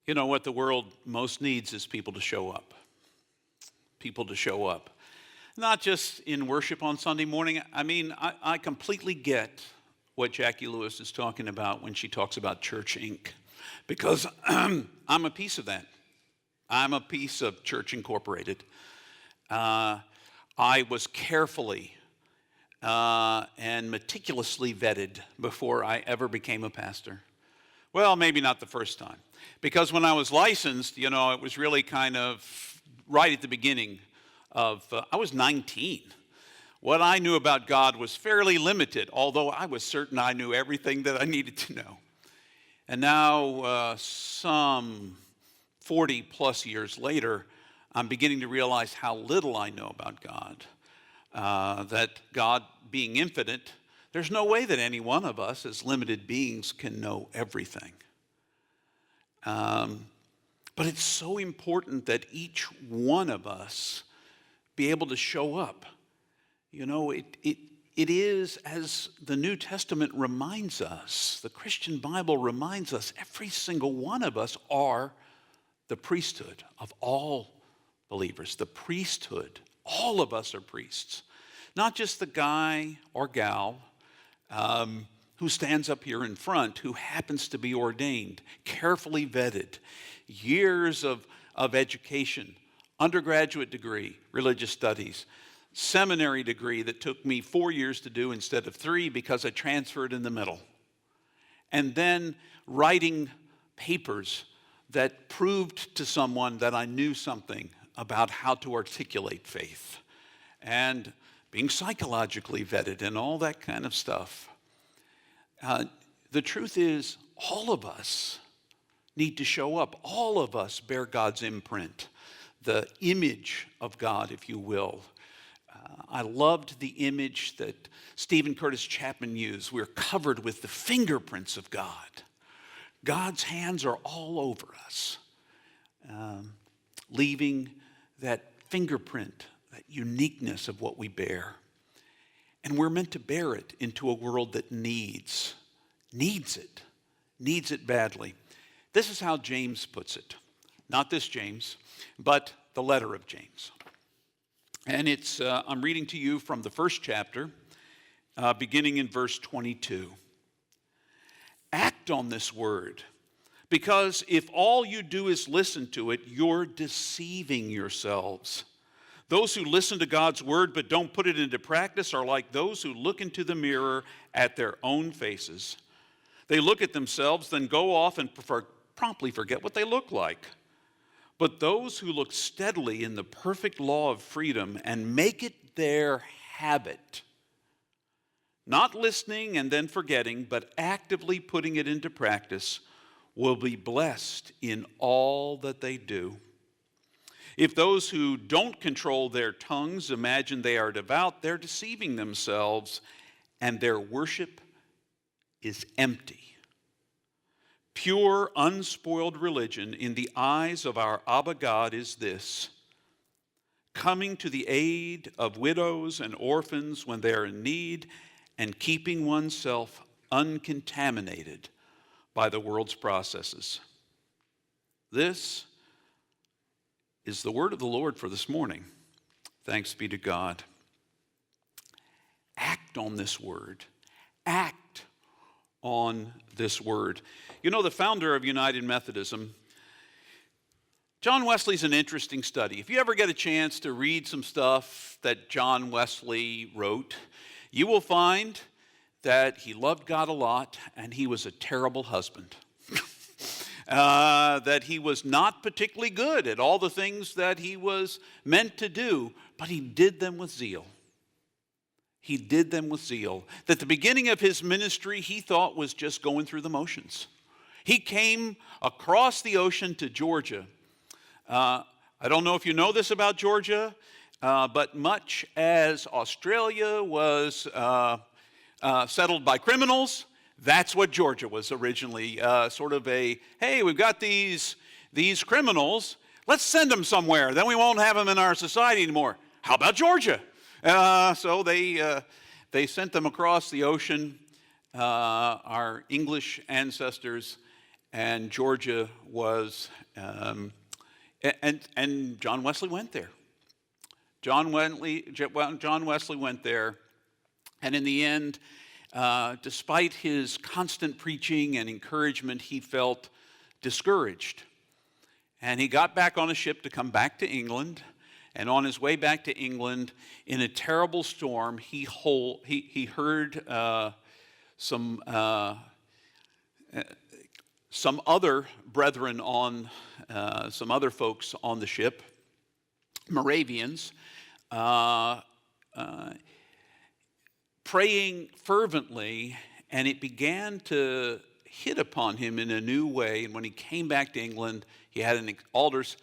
You know what the world most needs is people to show up. People to show up. Not just in worship on Sunday morning. I completely get what Jackie Lewis is talking about when she talks about Church Inc. Because I'm a piece of that. I'm a piece of Church Incorporated. I was carefully and meticulously vetted before I ever became a pastor. Well, maybe not the first time. Because when I was licensed, it was really kind of right at the beginning of, I was 19. What I knew about God was fairly limited, although I was certain I knew everything that I needed to know. And now, some 40 plus years later, I'm beginning to realize how little I know about God. That God being infinite, there's no way that any one of us as limited beings can know everything. But it's so important that each one of us be able to show up. It is, as the New Testament reminds us, the Christian Bible reminds us, every single one of us are the priesthood of all believers. The priesthood, all of us are priests. Not just the guy or gal who stands up here in front, who happens to be ordained, carefully vetted, years of education, undergraduate degree, religious studies, seminary degree that took me 4 years to do instead of 3 because I transferred in the middle. And then writing papers that proved to someone that I knew something about how to articulate faith. And being psychologically vetted and all that kind of stuff. The truth is, all of us need to show up. All of us bear God's imprint, the image of God, if you will. I loved the image that Stephen Curtis Chapman used. We're covered with the fingerprints of God. God's hands are all over us, leaving that fingerprint, that uniqueness of what we bear. And we're meant to bear it into a world that needs it badly. This is how James puts it. Not this James, but the letter of James. And it's, I'm reading to you from the first chapter, beginning in verse 22. Act on this word, because if all you do is listen to it, you're deceiving yourselves. Those who listen to God's word but don't put it into practice are like those who look into the mirror at their own faces. They look at themselves, then go off and promptly forget what they look like. But those who look steadily in the perfect law of freedom and make it their habit, not listening and then forgetting, but actively putting it into practice, will be blessed in all that they do. If those who don't control their tongues imagine they are devout, they're deceiving themselves, and their worship is empty. Pure, unspoiled religion in the eyes of our Abba God is this: coming to the aid of widows and orphans when they are in need, and keeping oneself uncontaminated by the world's processes. This is the word of the Lord for this morning. Thanks be to God. Act on this word. Act on this word. The founder of United Methodism, John Wesley's an interesting study. If you ever get a chance to read some stuff that John Wesley wrote, you will find that he loved God a lot and he was a terrible husband. That he was not particularly good at all the things that he was meant to do, but he did them with zeal. He did them with zeal. That the beginning of his ministry he thought was just going through the motions. He came across the ocean to Georgia. I don't know if you know this about Georgia, but much as Australia was settled by criminals, that's what Georgia was originally, sort of a, hey, we've got these criminals, let's send them somewhere, then we won't have them in our society anymore. How about Georgia? So they sent them across the ocean, our English ancestors, and Georgia was, and John Wesley went there. John Wesley went there, and in the end, despite his constant preaching and encouragement, he felt discouraged. And he got back on a ship to come back to England. And on his way back to England, in a terrible storm, he heard some other brethren on, some other folks on the ship, Moravians, praying fervently, and it began to hit upon him in a new way. And when he came back to England, he had an Alders.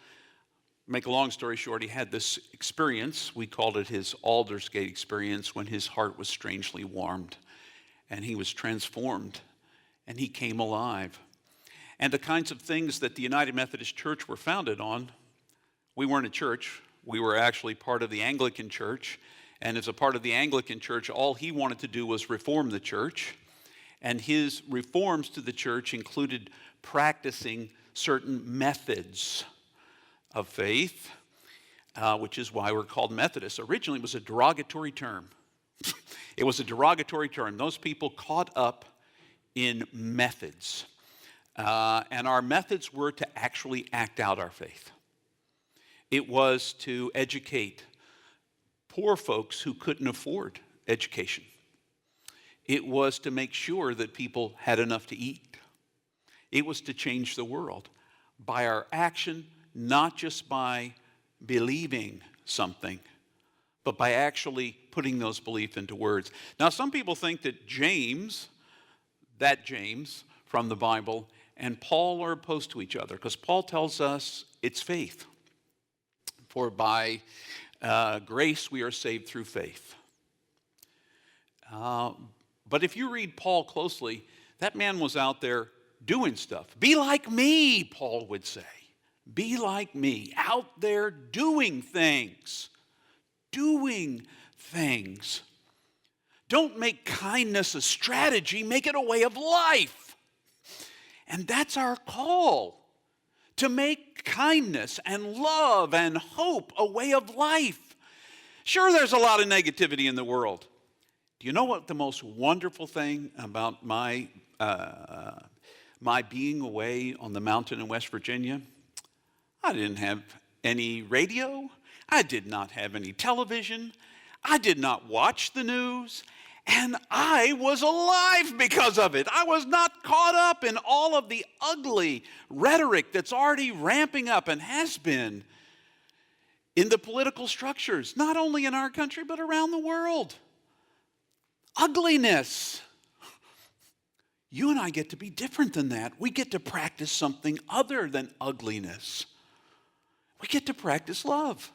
Make a long story short, he had this experience. We called it his Aldersgate experience, when his heart was strangely warmed, and he was transformed, and he came alive. And the kinds of things that the United Methodist Church were founded on, we weren't a church. We were actually part of the Anglican Church. And as a part of the Anglican Church, all he wanted to do was reform the church. And his reforms to the church included practicing certain methods of faith, which is why we're called Methodists. Originally, it was a derogatory term. It was a derogatory term. Those people caught up in methods. And our methods were to actually act out our faith. It was to educate poor folks who couldn't afford education. It was to make sure that people had enough to eat. It was to change the world by our action, not just by believing something, but by actually putting those beliefs into words. Now, some people think that James from the Bible, and Paul are opposed to each other, because Paul tells us it's faith. For by grace we are saved through faith. But if you read Paul closely, that man was out there doing stuff. Be like me, Paul would say. Be like me, out there doing things. Doing things. Don't make kindness a strategy, make it a way of life. And that's our call, to make kindness and love and hope a way of life. Sure, there's a lot of negativity in the world. Do you know what the most wonderful thing about my being away on the mountain in West Virginia? I didn't have any radio. I did not have any television. I did not watch the news. And I was alive because of it. I was not caught up in all of the ugly rhetoric that's already ramping up and has been in the political structures, not only in our country, but around the world. Ugliness. You and I get to be different than that. We get to practice something other than ugliness. We get to practice love.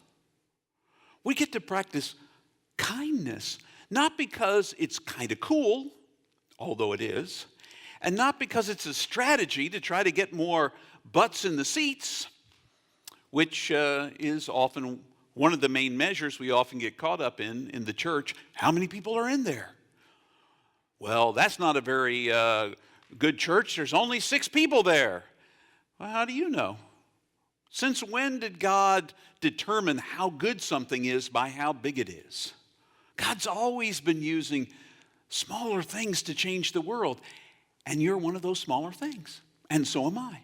We get to practice kindness. Not because it's kind of cool, although it is, and not because it's a strategy to try to get more butts in the seats, which is often one of the main measures we often get caught up in the church. How many people are in there? Well, that's not a very good church. There's only 6 people there. Well, how do you know? Since when did God determine how good something is by how big it is? God's always been using smaller things to change the world. And you're one of those smaller things. And so am I.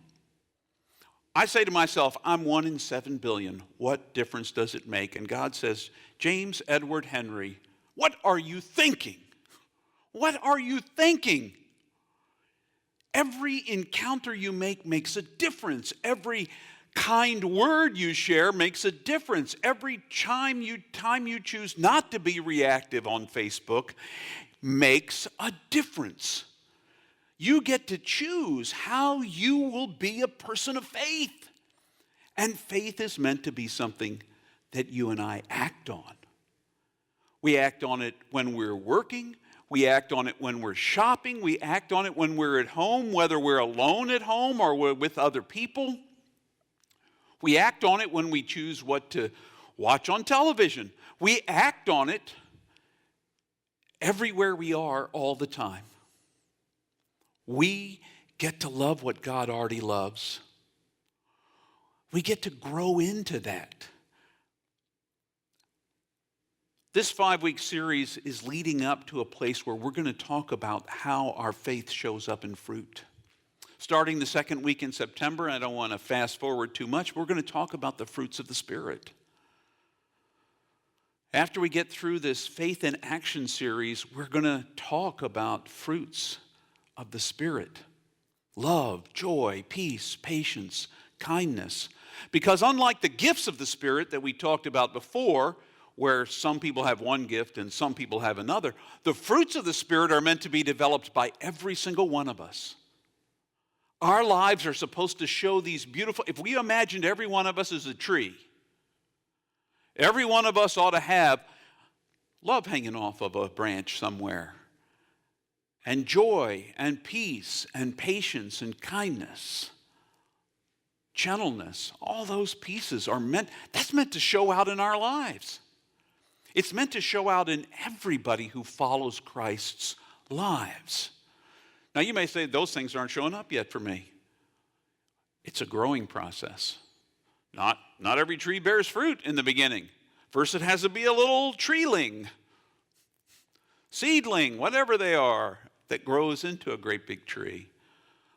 I say to myself, I'm 1 in 7 billion. What difference does it make? And God says, James Edward Henry, what are you thinking? What are you thinking? Every encounter you make makes a difference. Every kind word you share makes a difference. Every time you choose not to be reactive on Facebook makes a difference. You get to choose how you will be a person of faith. And faith is meant to be something that you and I act on. We act on it when we're working. We act on it when we're shopping. We act on it when we're at home, whether we're alone at home or we're with other people. We act on it when we choose what to watch on television. We act on it everywhere we are all the time. We get to love what God already loves. We get to grow into that. This 5-week series is leading up to a place where we're going to talk about how our faith shows up in fruit. Starting the second week in September, I don't want to fast forward too much, we're going to talk about the fruits of the Spirit. After we get through this Faith in Action series, we're going to talk about fruits of the Spirit. Love, joy, peace, patience, kindness. Because unlike the gifts of the Spirit that we talked about before, where some people have one gift and some people have another, the fruits of the Spirit are meant to be developed by every single one of us. Our lives are supposed to show these beautiful, if we imagined every one of us as a tree, every one of us ought to have love hanging off of a branch somewhere, and joy and peace and patience and kindness, gentleness. All those pieces are that's meant to show out in our lives. It's meant to show out in everybody who follows Christ's lives. Now you may say those things aren't showing up yet for me. It's a growing process. Not every tree bears fruit in the beginning. First it has to be a little treeling, seedling, whatever they are, that grows into a great big tree.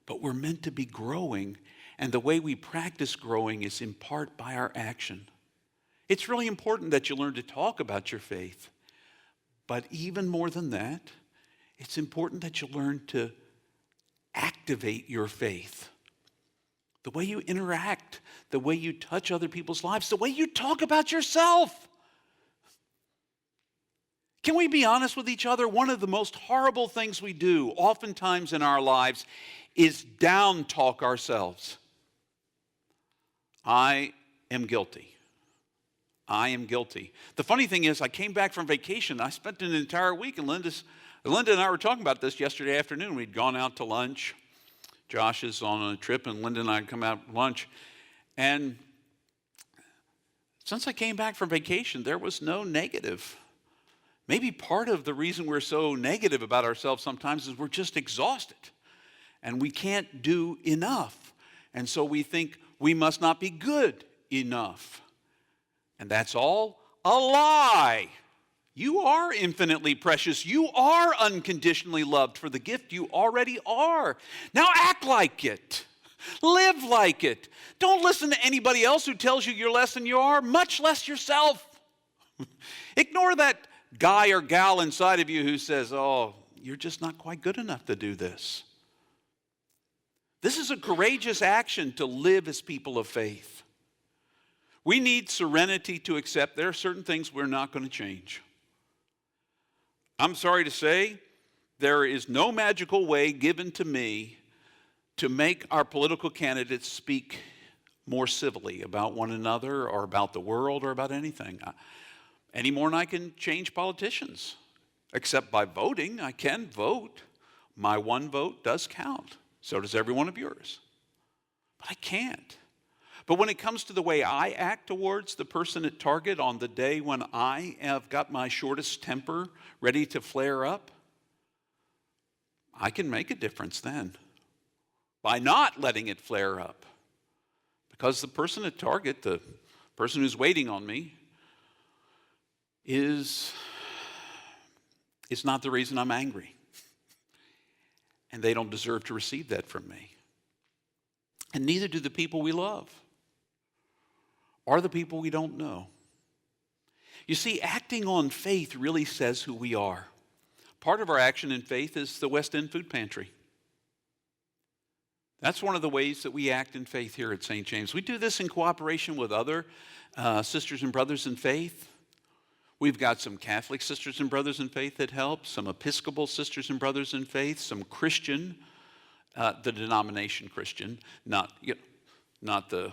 But we're meant to be growing, and the way we practice growing is in part by our action. It's really important that you learn to talk about your faith. But even more than that, it's important that you learn to activate your faith. The way you interact, the way you touch other people's lives, the way you talk about yourself. Can we be honest with each other? One of the most horrible things we do oftentimes in our lives is down talk ourselves. I am guilty. I am guilty. The funny thing is, I came back from vacation. I spent an entire week, and Linda and I were talking about this yesterday afternoon. We'd gone out to lunch. Josh is on a trip, and Linda and I come out to lunch. And since I came back from vacation, there was no negative. Maybe part of the reason we're so negative about ourselves sometimes is we're just exhausted, and we can't do enough. And so we think we must not be good enough. And that's all a lie. You are infinitely precious. You are unconditionally loved for the gift you already are. Now act like it. Live like it. Don't listen to anybody else who tells you you're less than you are, much less yourself. Ignore that guy or gal inside of you who says, oh, you're just not quite good enough to do this. This is a courageous action to live as people of faith. We need serenity to accept there are certain things we're not going to change. I'm sorry to say, there is no magical way given to me to make our political candidates speak more civilly about one another or about the world or about anything. Any more than I can change politicians. Except by voting, I can vote. My one vote does count. So does every one of yours. But I can't. But when it comes to the way I act towards the person at Target on the day when I have got my shortest temper ready to flare up, I can make a difference then by not letting it flare up. Because the person at Target, the person who's waiting on me, is not the reason I'm angry. And they don't deserve to receive that from me. And neither do the people we love or the people we don't know. You see, acting on faith really says who we are. Part of our action in faith is the West End Food Pantry. That's one of the ways that we act in faith here at St. James. We do this in cooperation with other sisters and brothers in faith. We've got some Catholic sisters and brothers in faith that help, some Episcopal sisters and brothers in faith, some Christian, the denomination Christian, not the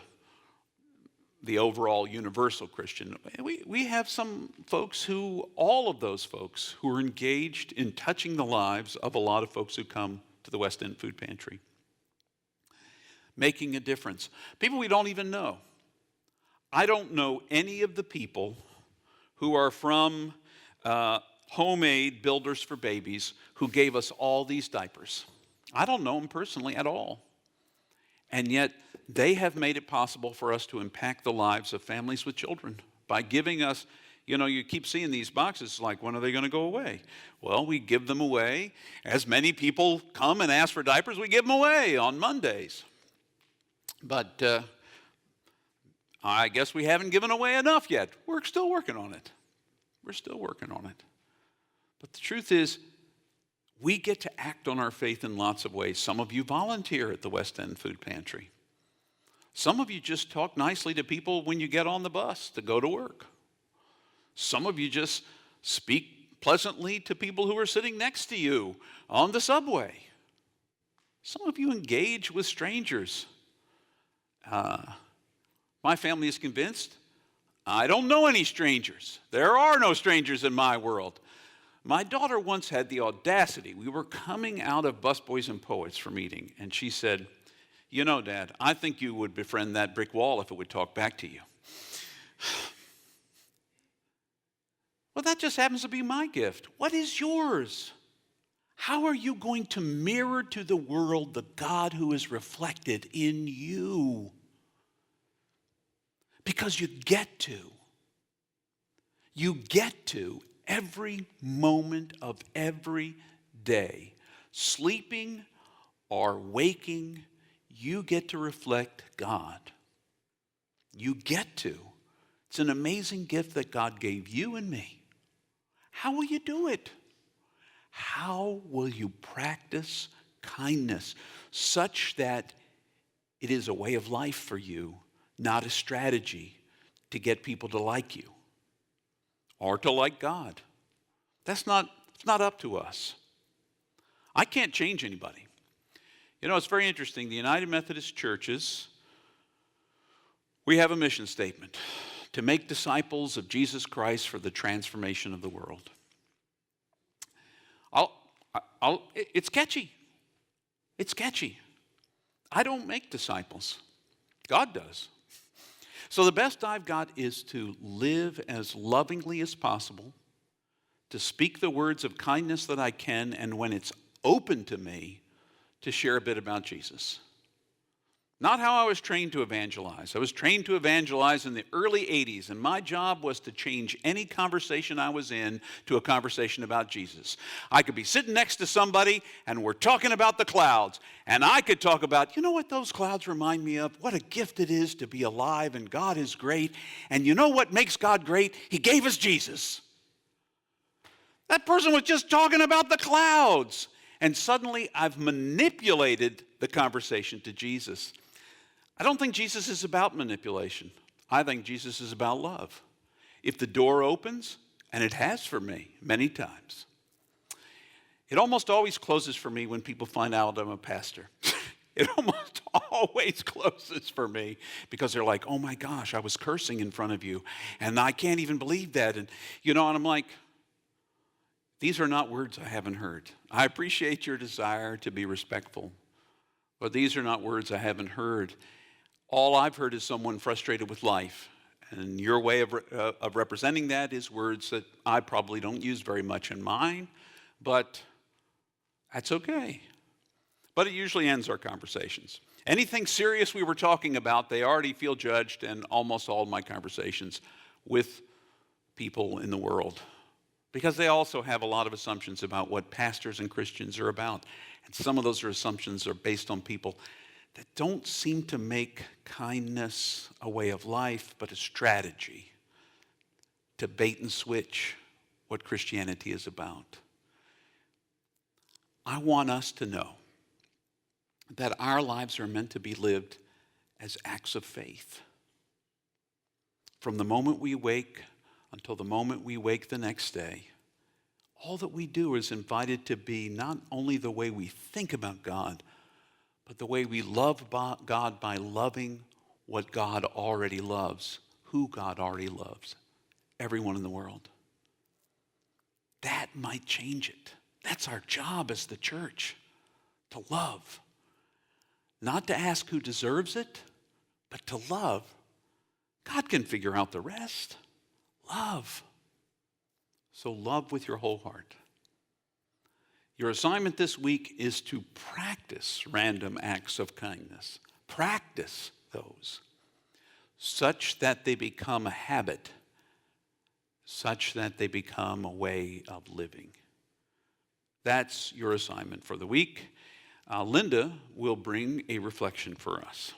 overall universal Christian. We have some folks all of those folks who are engaged in touching the lives of a lot of folks who come to the West End Food Pantry. Making a difference. People we don't even know. I don't know any of the people who are from Homemade Builders for Babies who gave us all these diapers. I don't know them personally at all. And yet, they have made it possible for us to impact the lives of families with children by giving us, you keep seeing these boxes like, when are they going to go away? Well, we give them away. As many people come and ask for diapers, we give them away on Mondays. But I guess we haven't given away enough yet. We're still working on it. We're still working on it. But the truth is, we get to act on our faith in lots of ways. Some of you volunteer at the West End Food Pantry. Some of you just talk nicely to people when you get on the bus to go to work. Some of you just speak pleasantly to people who are sitting next to you on the subway. Some of you engage with strangers. My family is convinced I don't know any strangers. There are no strangers in my world. My daughter once had the audacity. We were coming out of Busboys and Poets from eating, and she said, Dad, I think you would befriend that brick wall if it would talk back to you. Well, that just happens to be my gift. What is yours? How are you going to mirror to the world the God who is reflected in you? Because you get to. You get to. Every moment of every day, sleeping or waking, you get to reflect God. You get to. It's an amazing gift that God gave you and me. How will you do it? How will you practice kindness such that it is a way of life for you, not a strategy to get people to like you? Or to like God. It's not up to us. I can't change anybody. It's very interesting. The United Methodist Churches, we have a mission statement: to make disciples of Jesus Christ for the transformation of the world. It's catchy. It's catchy. I don't make disciples. God does. So the best I've got is to live as lovingly as possible, to speak the words of kindness that I can, and when it's open to me, to share a bit about Jesus. Not how I was trained to evangelize. I was trained to evangelize in the early 80s, and my job was to change any conversation I was in to a conversation about Jesus. I could be sitting next to somebody, and we're talking about the clouds, and I could talk about, what those clouds remind me of? What a gift it is to be alive, and God is great. And you know what makes God great? He gave us Jesus. That person was just talking about the clouds, and suddenly I've manipulated the conversation to Jesus. I don't think Jesus is about manipulation. I think Jesus is about love. If the door opens, and it has for me many times, it almost always closes for me when people find out I'm a pastor. It almost always closes for me because they're like, oh my gosh, I was cursing in front of you, and I can't even believe that. And I'm like, these are not words I haven't heard. I appreciate your desire to be respectful, but these are not words I haven't heard. All I've heard is someone frustrated with life. And your way of representing that is words that I probably don't use very much in mine, but that's okay. But it usually ends our conversations. Anything serious we were talking about, they already feel judged in almost all of my conversations with people in the world, because they also have a lot of assumptions about what pastors and Christians are about. And some of those assumptions are based on people that don't seem to make kindness a way of life, but a strategy to bait and switch what Christianity is about. I want us to know that our lives are meant to be lived as acts of faith. From the moment we wake until the moment we wake the next day, all that we do is invited to be not only the way we think about God, but the way we love God by loving what God already loves, who God already loves, everyone in the world. That might change it. That's our job as the church, to love. Not to ask who deserves it, but to love. God can figure out the rest. Love. So love with your whole heart. Your assignment this week is to practice random acts of kindness. Practice those such that they become a habit, such that they become a way of living. That's your assignment for the week. Linda will bring a reflection for us.